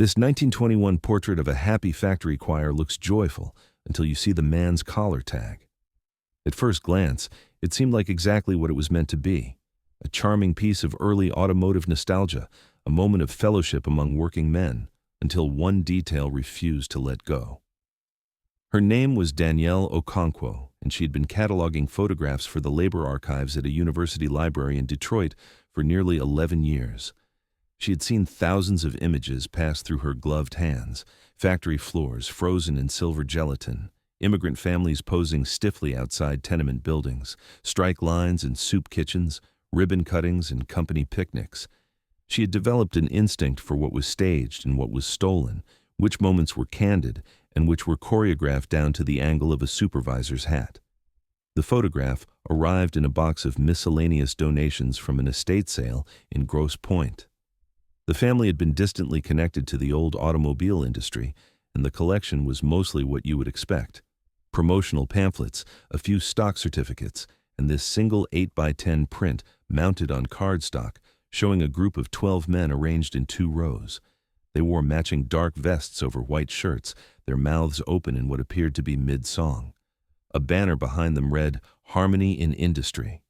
This 1921 portrait of a happy factory choir looks joyful until you see the man's collar tag. At first glance, it seemed like exactly what it was meant to be, a charming piece of early automotive nostalgia, a moment of fellowship among working men, until one detail refused to let go. Her name was Danielle Okonkwo, and she had been cataloging photographs for the labor archives at a university library in Detroit for nearly 11 years. She had seen thousands of images pass through her gloved hands, factory floors frozen in silver gelatin, immigrant families posing stiffly outside tenement buildings, strike lines in soup kitchens, ribbon cuttings and company picnics. She had developed an instinct for what was staged and what was stolen, which moments were candid and which were choreographed down to the angle of a supervisor's hat. The photograph arrived in a box of miscellaneous donations from an estate sale in Grosse Pointe. The family had been distantly connected to the old automobile industry, and the collection was mostly what you would expect: promotional pamphlets, a few stock certificates, and this single 8x10 print mounted on cardstock showing a group of 12 men arranged in 2 rows. They wore matching dark vests over white shirts, their mouths open in what appeared to be mid-song. A banner behind them read, "Harmony in Industry."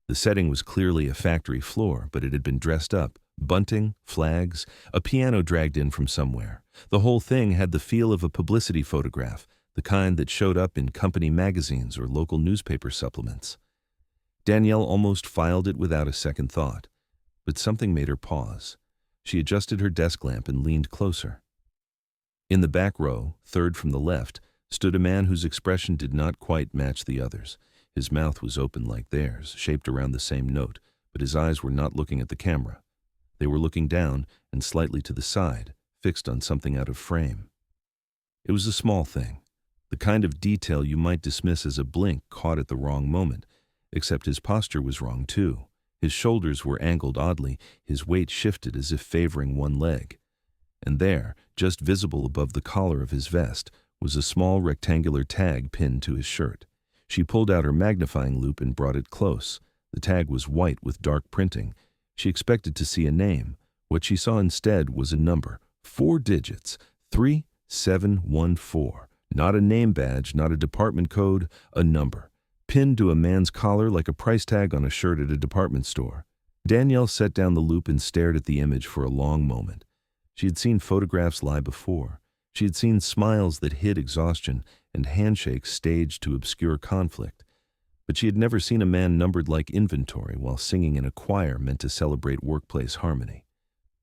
The setting was clearly a factory floor, but it had been dressed up. Bunting, flags, a piano dragged in from somewhere. The whole thing had the feel of a publicity photograph, the kind that showed up in company magazines or local newspaper supplements. Danielle almost filed it without a second thought, but something made her pause. She adjusted her desk lamp and leaned closer. In the back row, third from the left, stood a man whose expression did not quite match the others. His mouth was open like theirs, shaped around the same note, but his eyes were not looking at the camera. They were looking down and slightly to the side, fixed on something out of frame. It was a small thing, the kind of detail you might dismiss as a blink caught at the wrong moment, except his posture was wrong too. His shoulders were angled oddly, his weight shifted as if favoring one leg. And there, just visible above the collar of his vest, was a small rectangular tag pinned to his shirt. She pulled out her magnifying loupe and brought it close. The tag was white with dark printing. She expected to see a name. What she saw instead was a number, 4 digits, 3714. Not a name badge, not a department code, a number, pinned to a man's collar like a price tag on a shirt at a department store. Danielle set down the loupe and stared at the image for a long moment. She had seen photographs lie before. She had seen smiles that hid exhaustion and handshakes staged to obscure conflict. But she had never seen a man numbered like inventory while singing in a choir meant to celebrate workplace harmony.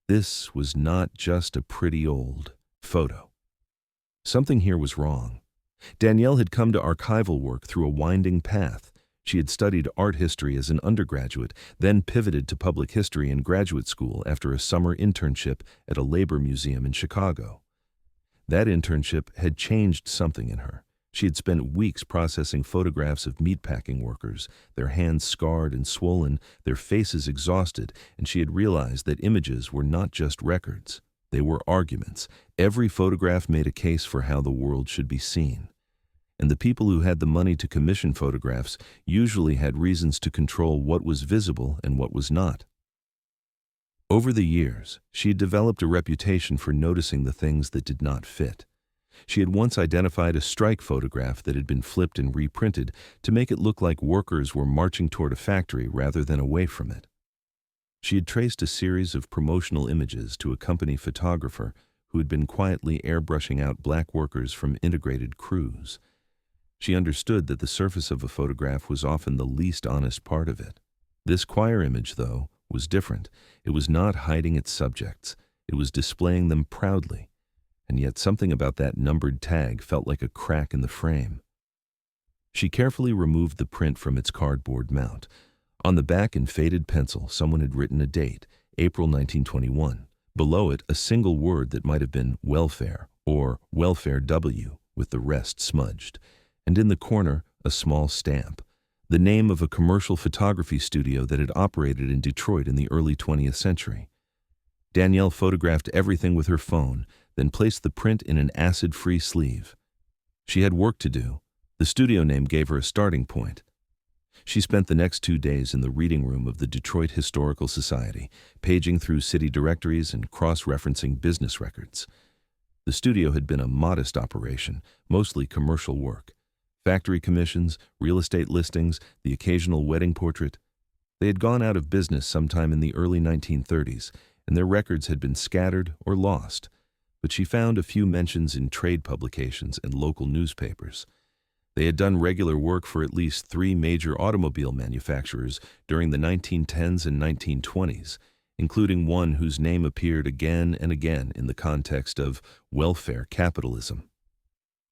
This was not just a pretty old photo. Something here was wrong. Danielle had come to archival work through a winding path. She had studied art history as an undergraduate, then pivoted to public history in graduate school after a summer internship at a labor museum in Chicago. That internship had changed something in her. She had spent weeks processing photographs of meatpacking workers, their hands scarred and swollen, their faces exhausted, and she had realized that images were not just records. They were arguments. Every photograph made a case for how the world should be seen. And the people who had the money to commission photographs usually had reasons to control what was visible and what was not. Over the years, she had developed a reputation for noticing the things that did not fit. She had once identified a strike photograph that had been flipped and reprinted to make it look like workers were marching toward a factory rather than away from it. She had traced a series of promotional images to a company photographer who had been quietly airbrushing out black workers from integrated crews. She understood that the surface of a photograph was often the least honest part of it. This choir image, though, was different. It was not hiding its subjects. It was displaying them proudly. And yet something about that numbered tag felt like a crack in the frame. She carefully removed the print from its cardboard mount. On the back in faded pencil, someone had written a date, April 1921. Below it, a single word that might have been welfare or welfare W, with the rest smudged. And in the corner, a small stamp, the name of a commercial photography studio that had operated in Detroit in the early 20th century. Danielle photographed everything with her phone, then placed the print in an acid-free sleeve. She had work to do. The studio name gave her a starting point. She spent the next 2 days in the reading room of the Detroit Historical Society, paging through city directories and cross-referencing business records. The studio had been a modest operation, mostly commercial work. Factory commissions, real estate listings, the occasional wedding portrait. They had gone out of business sometime in the early 1930s, and their records had been scattered or lost. But she found a few mentions in trade publications and local newspapers. They had done regular work for at least 3 major automobile manufacturers during the 1910s and 1920s, including one whose name appeared again and again in the context of welfare capitalism.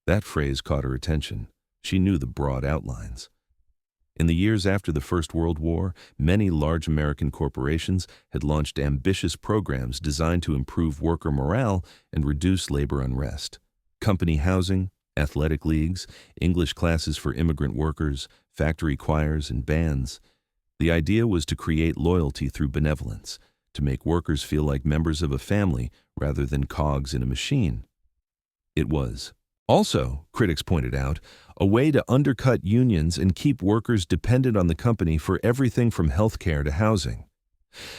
That phrase caught her attention. She knew the broad outlines. In the years after the First World War, many large American corporations had launched ambitious programs designed to improve worker morale and reduce labor unrest. Company housing, athletic leagues, English classes for immigrant workers, factory choirs, and bands. The idea was to create loyalty through benevolence, to make workers feel like members of a family rather than cogs in a machine. It was also, critics pointed out, a way to undercut unions and keep workers dependent on the company for everything from health care to housing.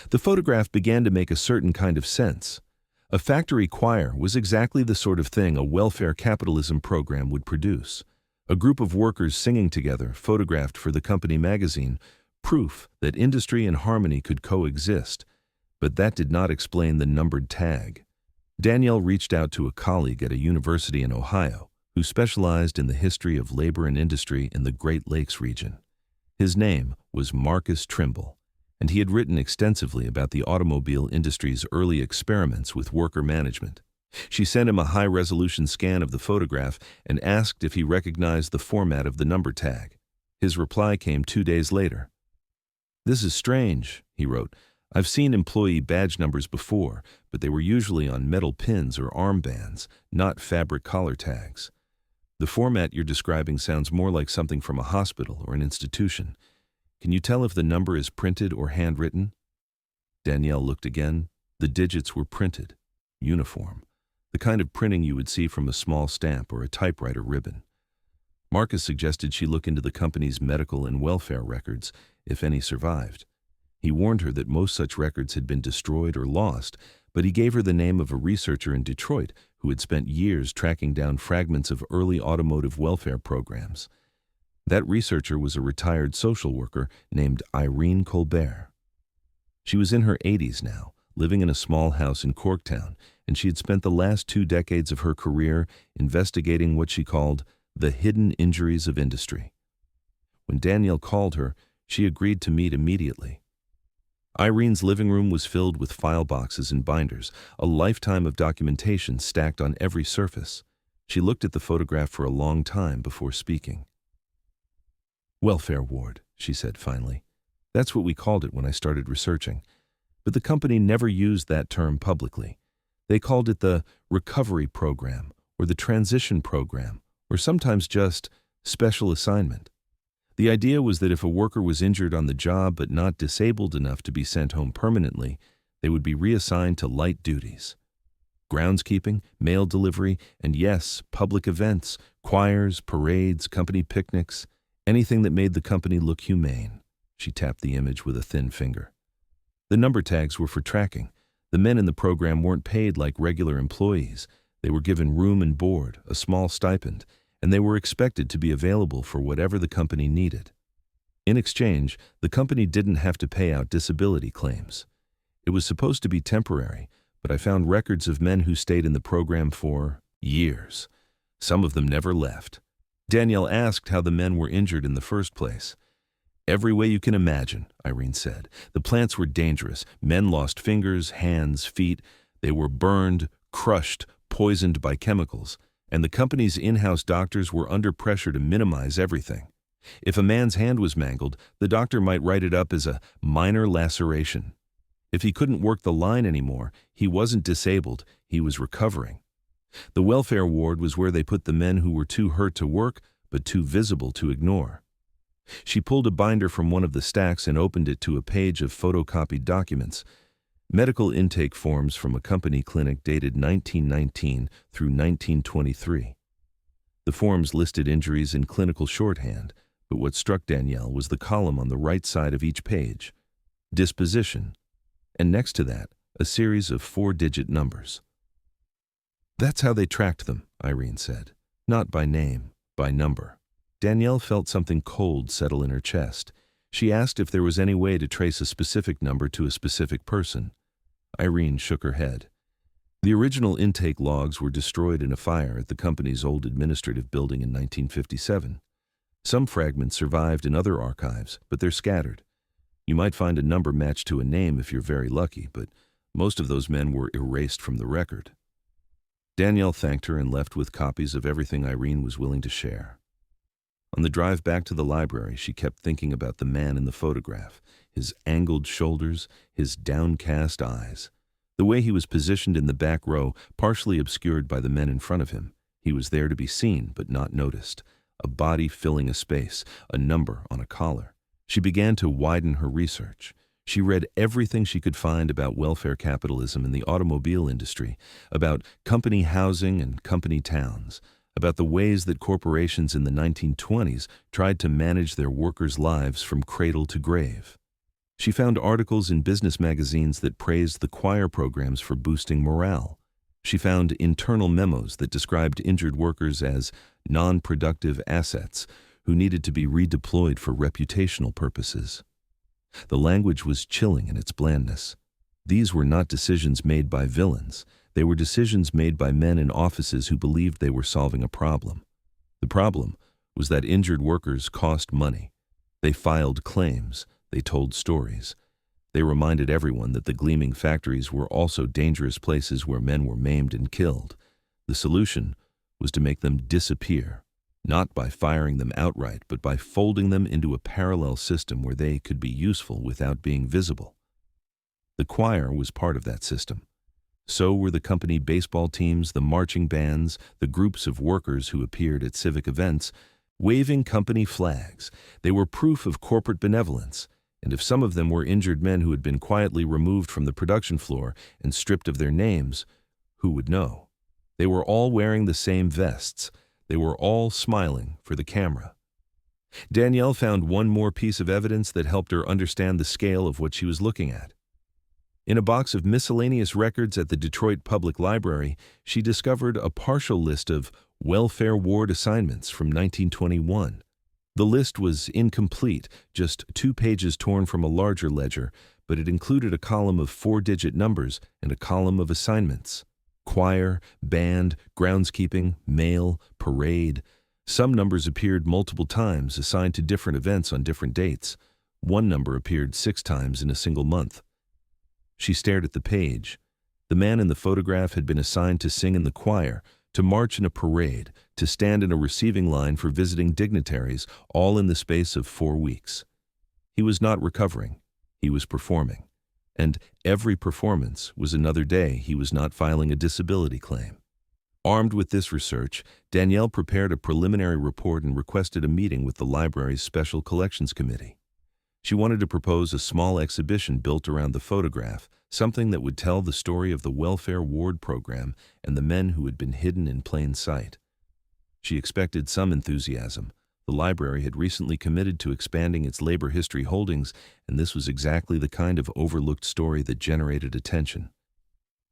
The photograph began to make a certain kind of sense. A factory choir was exactly the sort of thing a welfare capitalism program would produce. A group of workers singing together, photographed for the company magazine, proof that industry and harmony could coexist. But that did not explain the numbered tag. Danielle reached out to a colleague at a university in Ohio who specialized in the history of labor and industry in the Great Lakes region. His name was Marcus Trimble, and he had written extensively about the automobile industry's early experiments with worker management. She sent him a high-resolution scan of the photograph and asked if he recognized the format of the number tag. His reply came 2 days later. "This is strange," he wrote. "I've seen employee badge numbers before, but they were usually on metal pins or armbands, not fabric collar tags. The format you're describing sounds more like something from a hospital or an institution. Can you tell if the number is printed or handwritten?" Danielle looked again. The digits were printed. Uniform. The kind of printing you would see from a small stamp or a typewriter ribbon. Marcus suggested she look into the company's medical and welfare records, if any survived. He warned her that most such records had been destroyed or lost, but he gave her the name of a researcher in Detroit who had spent years tracking down fragments of early automotive welfare programs. That researcher was a retired social worker named Irene Colbert. She was in her 80s now, living in a small house in Corktown, and she had spent the last 2 decades of her career investigating what she called the hidden injuries of industry. When Danielle called her, she agreed to meet immediately. Irene's living room was filled with file boxes and binders, a lifetime of documentation stacked on every surface. She looked at the photograph for a long time before speaking. "Welfare ward," she said finally. "That's what we called it when I started researching. But the company never used that term publicly. They called it the recovery program, or the transition program, or sometimes just special assignment. The idea was that if a worker was injured on the job but not disabled enough to be sent home permanently, they would be reassigned to light duties. Groundskeeping, mail delivery, and yes, public events, choirs, parades, company picnics, anything that made the company look humane." She tapped the image with a thin finger. The number tags were for tracking. The men in the program weren't paid like regular employees. They were given room and board, a small stipend, and they were expected to be available for whatever the company needed. In exchange, the company didn't have to pay out disability claims. It was supposed to be temporary, but I found records of men who stayed in the program for years. Some of them never left. Danielle asked how the men were injured in the first place. "Every way you can imagine," Irene said. "The plants were dangerous. Men lost fingers, hands, feet. They were burned, crushed, poisoned by chemicals. And the company's in-house doctors were under pressure to minimize everything. If a man's hand was mangled, the doctor might write it up as a minor laceration. If he couldn't work the line anymore, he wasn't disabled, he was recovering. The welfare ward was where they put the men who were too hurt to work, but too visible to ignore." She pulled a binder from one of the stacks and opened it to a page of photocopied documents. Medical intake forms from a company clinic dated 1919 through 1923. The forms listed injuries in clinical shorthand, But what struck Danielle was the column on the right side of each page, disposition, and next to that, a series of 4-digit numbers. That's how they tracked them, Irene said. Not by name, by number. Danielle felt something cold settle in her chest. She asked if there was any way to trace a specific number to a specific person. Irene shook her head. The original intake logs were destroyed in a fire at the company's old administrative building in 1957. Some fragments survived in other archives, but they're scattered. You might find a number matched to a name if you're very lucky, but most of those men were erased from the record. Danielle thanked her and left with copies of everything Irene was willing to share. On the drive back to the library, she kept thinking about the man in the photograph, his angled shoulders, his downcast eyes. The way he was positioned in the back row, partially obscured by the men in front of him. He was there to be seen, but not noticed. A body filling a space, a number on a collar. She began to widen her research. She read everything she could find about welfare capitalism in the automobile industry, about company housing and company towns, about the ways that corporations in the 1920s tried to manage their workers' lives from cradle to grave. She found articles in business magazines that praised the choir programs for boosting morale. She found internal memos that described injured workers as non-productive assets who needed to be redeployed for reputational purposes. The language was chilling in its blandness. These were not decisions made by villains. They were decisions made by men in offices who believed they were solving a problem. The problem was that injured workers cost money. They filed claims. They told stories. They reminded everyone that the gleaming factories were also dangerous places where men were maimed and killed. The solution was to make them disappear, not by firing them outright, but by folding them into a parallel system where they could be useful without being visible. The choir was part of that system. So were the company baseball teams, the marching bands, the groups of workers who appeared at civic events, waving company flags. They were proof of corporate benevolence. And if some of them were injured men who had been quietly removed from the production floor and stripped of their names, who would know? They were all wearing the same vests. They were all smiling for the camera. Danielle found one more piece of evidence that helped her understand the scale of what she was looking at. In a box of miscellaneous records at the Detroit Public Library, she discovered a partial list of welfare ward assignments from 1921. The list was incomplete, just 2 pages torn from a larger ledger, but it included a column of 4-digit numbers and a column of assignments. Choir, band, groundskeeping, mail, parade. Some numbers appeared multiple times, assigned to different events on different dates. One number appeared 6 times in a single month. She stared at the page. The man in the photograph had been assigned to sing in the choir, to march in a parade, to stand in a receiving line for visiting dignitaries, all in the space of 4 weeks. He was not recovering. He was performing. And every performance was another day he was not filing a disability claim. Armed with this research, Danielle prepared a preliminary report and requested a meeting with the library's Special Collections Committee. She wanted to propose a small exhibition built around the photograph, something that would tell the story of the welfare ward program and the men who had been hidden in plain sight. She expected some enthusiasm. The library had recently committed to expanding its labor history holdings, and this was exactly the kind of overlooked story that generated attention.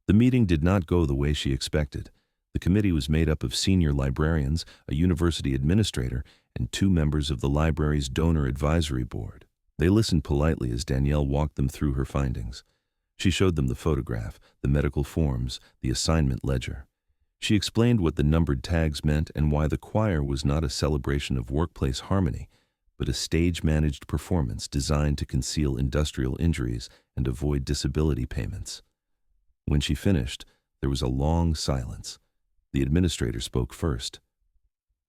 The meeting did not go the way she expected. The committee was made up of senior librarians, a university administrator, and 2 members of the library's donor advisory board. They listened politely as Danielle walked them through her findings. She showed them the photograph, the medical forms, the assignment ledger. She explained what the numbered tags meant and why the choir was not a celebration of workplace harmony, but a stage-managed performance designed to conceal industrial injuries and avoid disability payments. When she finished, there was a long silence. The administrator spoke first.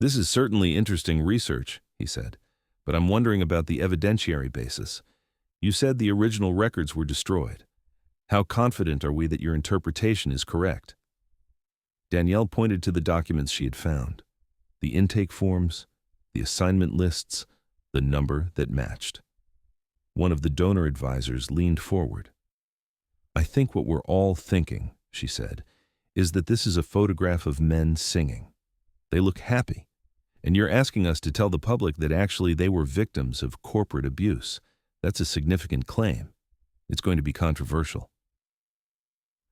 "This is certainly interesting research," he said, "but I'm wondering about the evidentiary basis. You said the original records were destroyed. How confident are we that your interpretation is correct?" Danielle pointed to the documents she had found. The intake forms, the assignment lists, the number that matched. One of the donor advisors leaned forward. "I think what we're all thinking," she said, "is that this is a photograph of men singing. They look happy. And you're asking us to tell the public that actually they were victims of corporate abuse. That's a significant claim. It's going to be controversial.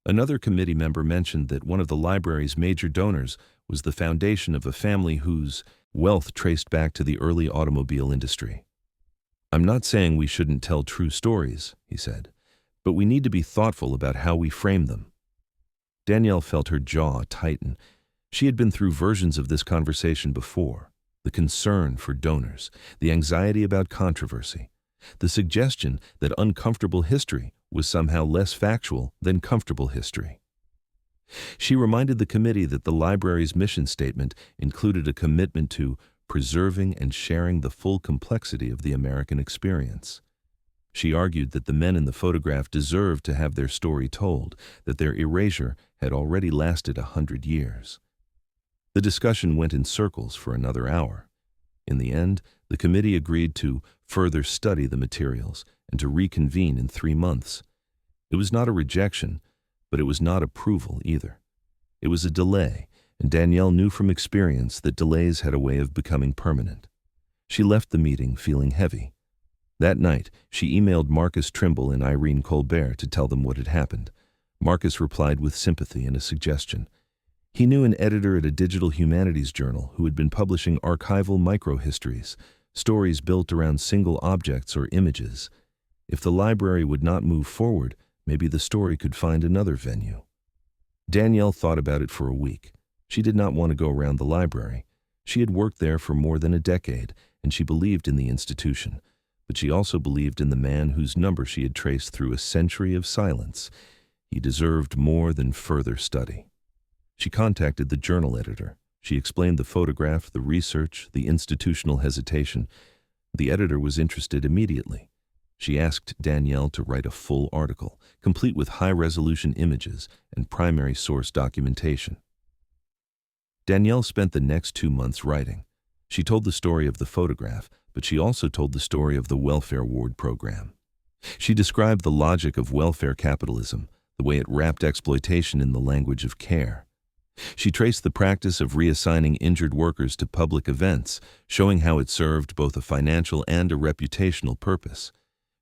Another committee member mentioned that one of the library's major donors was the foundation of a family whose wealth traced back to the early automobile industry. I'm not saying we shouldn't tell true stories, he said, but we need to be thoughtful about how we frame them. Danielle felt her jaw tighten. She had been through versions of this conversation before. The concern for donors, the anxiety about controversy, the suggestion that uncomfortable history was somehow less factual than comfortable history. She reminded the committee that the library's mission statement included a commitment to preserving and sharing the full complexity of the American experience. She argued that the men in the photograph deserved to have their story told, that their erasure had already lasted 100 years. The discussion went in circles for another hour. In the end, the committee agreed to further study the materials and to reconvene in 3 months. It was not a rejection, but it was not approval either. It was a delay, and Danielle knew from experience that delays had a way of becoming permanent. She left the meeting feeling heavy. That night, she emailed Marcus Trimble and Irene Colbert to tell them what had happened. Marcus replied with sympathy and a suggestion. He knew an editor at a digital humanities journal who had been publishing archival microhistories, stories built around single objects or images. If the library would not move forward, maybe the story could find another venue. Danielle thought about it for a week. She did not want to go around the library. She had worked there for more than a decade, and she believed in the institution. But she also believed in the man whose number she had traced through a century of silence. He deserved more than further study. She contacted the journal editor. She explained the photograph, the research, the institutional hesitation. The editor was interested immediately. She asked Danielle to write a full article, complete with high-resolution images and primary source documentation. Danielle spent the next 2 months writing. She told the story of the photograph, but she also told the story of the welfare ward program. She described the logic of welfare capitalism, the way it wrapped exploitation in the language of care. She traced the practice of reassigning injured workers to public events, showing how it served both a financial and a reputational purpose.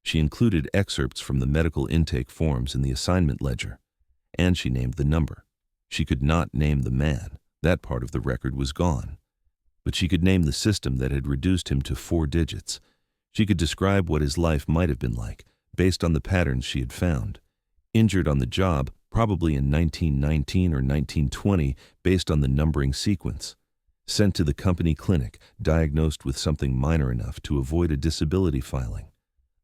She included excerpts from the medical intake forms in the assignment ledger, and she named the number. She could not name the man. That part of the record was gone. But she could name the system that had reduced him to 4 digits. She could describe what his life might have been like, based on the patterns she had found. Injured on the job, probably in 1919 or 1920, based on the numbering sequence. Sent to the company clinic, diagnosed with something minor enough to avoid a disability filing.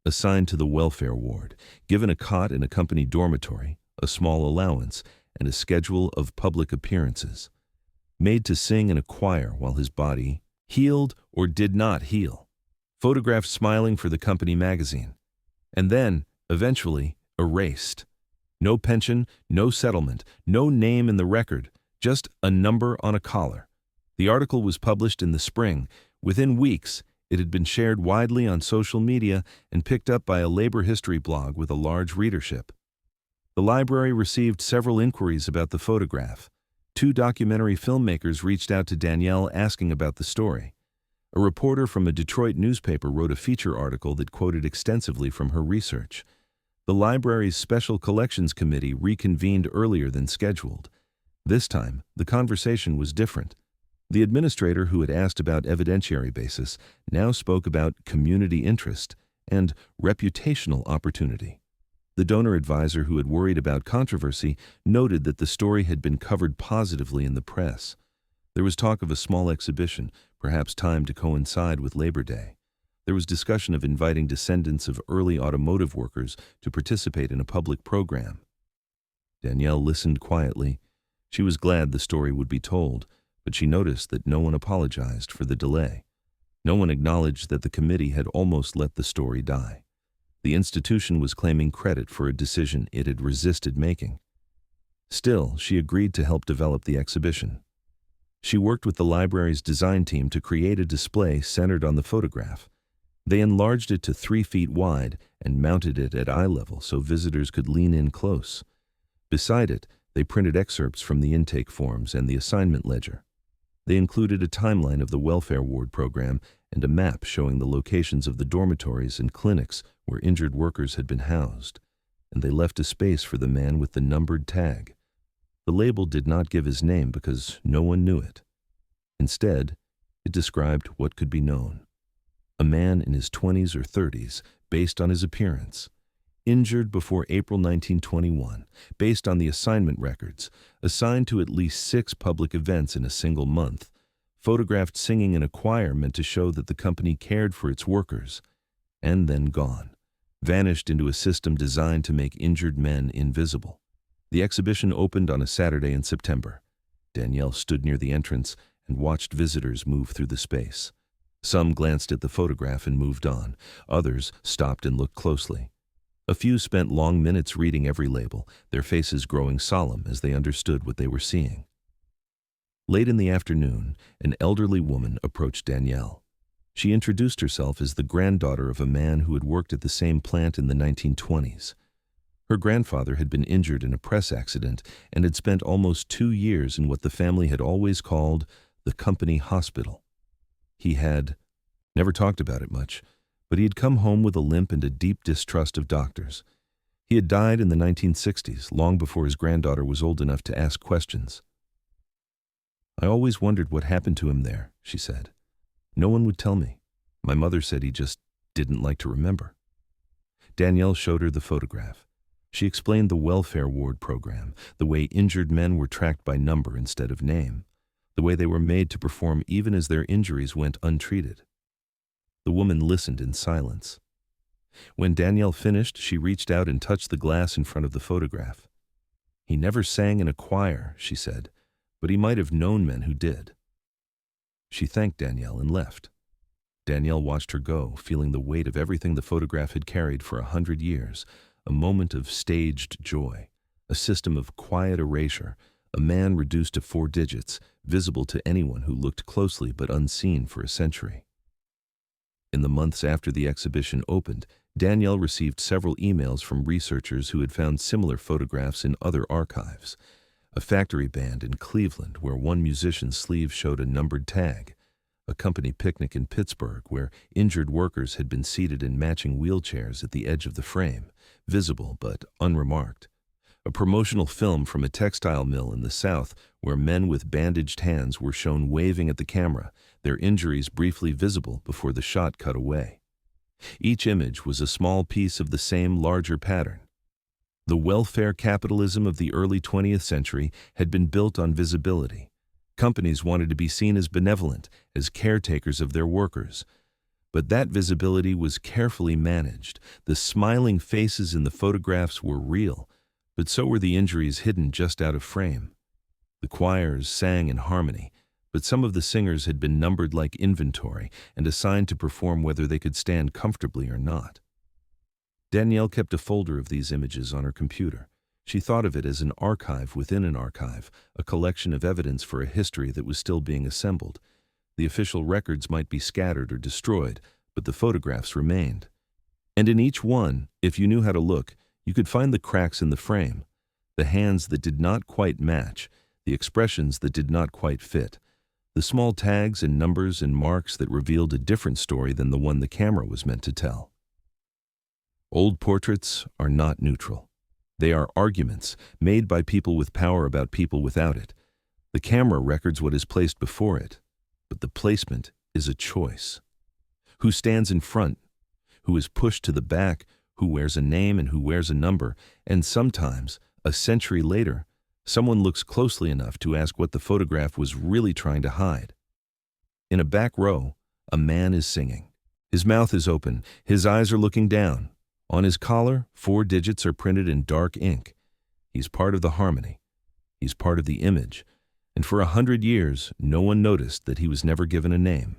Assigned to the welfare ward, given a cot in a company dormitory, a small allowance, and a schedule of public appearances. Made to sing in a choir while his body healed or did not heal. Photographed smiling for the company magazine. And then, eventually, erased. No pension, no settlement, no name in the record, just a number on a collar. The article was published in the spring. Within weeks, it had been shared widely on social media and picked up by a labor history blog with a large readership. The library received several inquiries about the photograph. 2 documentary filmmakers reached out to Danielle asking about the story. A reporter from a Detroit newspaper wrote a feature article that quoted extensively from her research. The library's Special Collections Committee reconvened earlier than scheduled. This time, the conversation was different. The administrator who had asked about evidentiary basis now spoke about community interest and reputational opportunity. The donor advisor who had worried about controversy noted that the story had been covered positively in the press. There was talk of a small exhibition, perhaps timed to coincide with Labor Day. There was discussion of inviting descendants of early automotive workers to participate in a public program. Danielle listened quietly. She was glad the story would be told, but she noticed that no one apologized for the delay. No one acknowledged that the committee had almost let the story die. The institution was claiming credit for a decision it had resisted making. Still, she agreed to help develop the exhibition. She worked with the library's design team to create a display centered on the photograph. They enlarged it to 3 feet wide and mounted it at eye level so visitors could lean in close. Beside it, they printed excerpts from the intake forms and the assignment ledger. They included a timeline of the welfare ward program and a map showing the locations of the dormitories and clinics where injured workers had been housed, and they left a space for the man with the numbered tag. The label did not give his name because no one knew it. Instead, it described what could be known. A man in his 20s or 30s, based on his appearance. Injured before April 1921, based on the assignment records, assigned to at least 6 public events in a single month, photographed singing in a choir meant to show that the company cared for its workers, and then gone, vanished into a system designed to make injured men invisible. The exhibition opened on a Saturday in September. Danielle stood near the entrance and watched visitors move through the space. Some glanced at the photograph and moved on. Others stopped and looked closely. A few spent long minutes reading every label, their faces growing solemn as they understood what they were seeing. Late in the afternoon, an elderly woman approached Danielle. She introduced herself as the granddaughter of a man who had worked at the same plant in the 1920s. Her grandfather had been injured in a press accident and had spent almost 2 years in what the family had always called the company hospital. He had never talked about it much, but he had come home with a limp and a deep distrust of doctors. He had died in the 1960s, long before his granddaughter was old enough to ask questions. "I always wondered what happened to him there," she said. "No one would tell me. My mother said he just didn't like to remember." Danielle showed her the photograph. She explained the welfare ward program, the way injured men were tracked by number instead of name, the way they were made to perform even as their injuries went untreated. The woman listened in silence. When Danielle finished, she reached out and touched the glass in front of the photograph. "He never sang in a choir," she said, "but he might have known men who did." She thanked Danielle and left. Danielle watched her go, feeling the weight of everything the photograph had carried for 100 years, a moment of staged joy, a system of quiet erasure, a man reduced to 4 digits, visible to anyone who looked closely but unseen for a century. In the months after the exhibition opened, Danielle received several emails from researchers who had found similar photographs in other archives. A factory band in Cleveland where one musician's sleeve showed a numbered tag. A company picnic in Pittsburgh where injured workers had been seated in matching wheelchairs at the edge of the frame, visible but unremarked. A promotional film from a textile mill in the South where men with bandaged hands were shown waving at the camera, their injuries briefly visible before the shot cut away. Each image was a small piece of the same larger pattern. The welfare capitalism of the early 20th century had been built on visibility. Companies wanted to be seen as benevolent, as caretakers of their workers. But that visibility was carefully managed. The smiling faces in the photographs were real, but so were the injuries hidden just out of frame. The choirs sang in harmony, but some of the singers had been numbered like inventory and assigned to perform whether they could stand comfortably or not. Danielle kept a folder of these images on her computer. She thought of it as an archive within an archive, a collection of evidence for a history that was still being assembled. The official records might be scattered or destroyed, but the photographs remained. And in each one, if you knew how to look, you could find the cracks in the frame, the hands that did not quite match, the expressions that did not quite fit, the small tags and numbers and marks that revealed a different story than the one the camera was meant to tell. Old portraits are not neutral. They are arguments made by people with power about people without it. The camera records what is placed before it, but the placement is a choice. Who stands in front? Who is pushed to the back? Who wears a name and who wears a number? And sometimes, a century later, someone looks closely enough to ask what the photograph was really trying to hide. In a back row, a man is singing. His mouth is open, his eyes are looking down. On his collar, 4 digits are printed in dark ink. He's part of the harmony. He's part of the image. And for 100 years, no one noticed that he was never given a name.